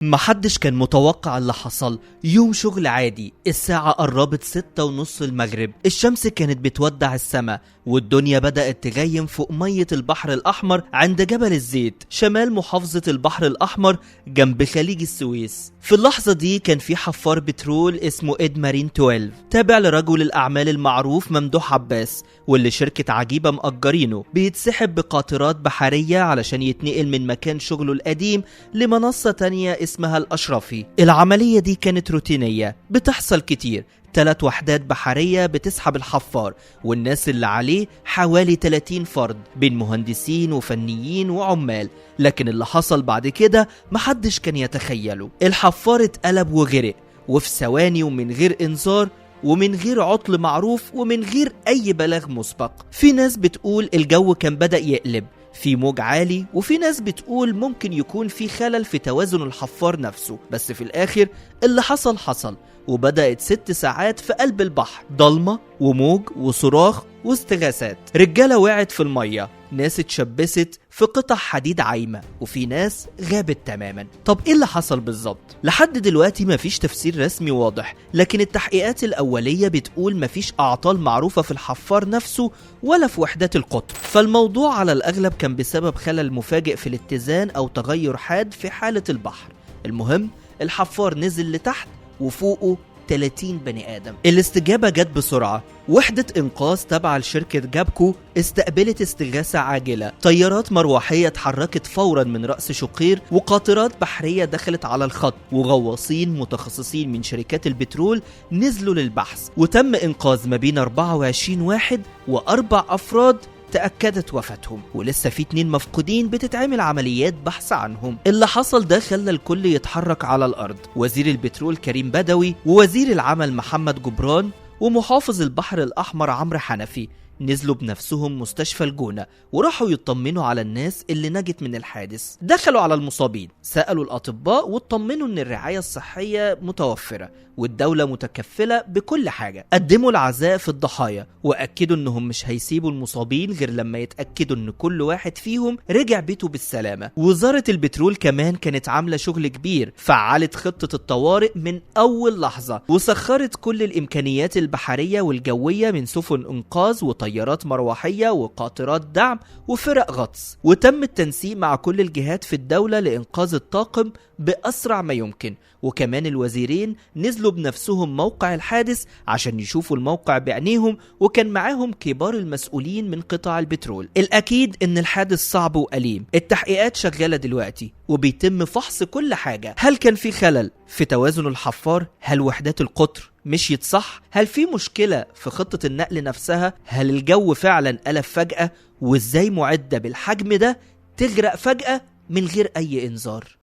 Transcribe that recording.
محدش كان متوقع اللي حصل. يوم شغل عادي، الساعة قربت 6:30 المغرب، الشمس كانت بتودع السماء والدنيا بدأت تغيم فوق مية البحر الأحمر عند جبل الزيت شمال محافظة البحر الأحمر جنب خليج السويس. في اللحظة دي كان في حفار بترول اسمه إد مارين 12 تابع لرجل الأعمال المعروف ممدوح عباس، واللي شركة عجيبة مأجرينه بيتسحب بقاطرات بحرية علشان يتنقل من مكان شغله القديم لمنصة تانية اسمها الأشرفي. العملية دي كانت روتينية بتحصل كتير، 3 وحدات بحرية بتسحب الحفار والناس اللي عليه حوالي 30 فرد بين مهندسين وفنيين وعمال. لكن اللي حصل بعد كده محدش كان يتخيله. الحفار اتقلب وغرق، وفي ثواني ومن غير انذار ومن غير عطل معروف ومن غير أي بلاغ مسبق. في ناس بتقول الجو كان بدأ يقلب في موج عالي، وفي ناس بتقول ممكن يكون في خلل في توازن الحفار نفسه. بس في الآخر اللي حصل وبدأت 6 ساعات في قلب البحر، ضلمة وموج وصراخ واستغاثات. رجالة وقعت في المية، ناس اتشبست في قطع حديد عايمة، وفي ناس غابت تماما. طب ايه اللي حصل بالظبط؟ لحد دلوقتي مفيش تفسير رسمي واضح، لكن التحقيقات الأولية بتقول مفيش أعطال معروفة في الحفار نفسه ولا في وحدات القطر. فالموضوع على الأغلب كان بسبب خلل مفاجئ في الاتزان أو تغير حاد في حالة البحر. المهم الحفار نزل لتحت وفوقه 30 بني آدم. الاستجابة جت بسرعة. وحدة إنقاذ تابعة لشركة جابكو استقبلت استغاثة عاجلة، طيارات مروحية اتحركت فورا من رأس شقير، وقاطرات بحرية دخلت على الخط، وغواصين متخصصين من شركات البترول نزلوا للبحث، وتم إنقاذ ما بين 24 واحد و4 أفراد تأكدت وفاتهم، ولسه في 2 مفقودين بتتعمل عمليات بحث عنهم. اللي حصل ده خلى الكل يتحرك على الأرض. وزير البترول كريم بدوي، ووزير العمل محمد جبران، ومحافظ البحر الأحمر عمرو حنفي نزلوا بنفسهم مستشفى الجونة وراحوا يطمنوا على الناس اللي نجت من الحادث. دخلوا على المصابين، سألوا الأطباء واطمنوا ان الرعاية الصحية متوفرة والدولة متكفلة بكل حاجة. قدموا العزاء في الضحايا وأكدوا انهم مش هيسيبوا المصابين غير لما يتأكدوا ان كل واحد فيهم رجع بيته بالسلامة. وزارة البترول كمان كانت عاملة شغل كبير، فعلت خطة الطوارئ من أول لحظة، وسخرت كل الإمكانيات البحرية والجوية من سفن إنقاذ وطيارات مروحية وقاطرات دعم وفرق غطس، وتم التنسيق مع كل الجهات في الدولة لإنقاذ الطاقم بأسرع ما يمكن. وكمان الوزيرين نزلوا بنفسهم موقع الحادث عشان يشوفوا الموقع بعينيهم، وكان معاهم كبار المسؤولين من قطاع البترول. الأكيد إن الحادث صعب وأليم. التحقيقات شغالة دلوقتي وبيتم فحص كل حاجة. هل كان في خلل في توازن الحفار؟ هل وحدات القطر مشيت صح؟ هل في مشكلة في خطة النقل نفسها؟ هل الجو فعلا قلب فجأة؟ وإزاي معدة بالحجم ده تغرق فجأة من غير أي إنذار؟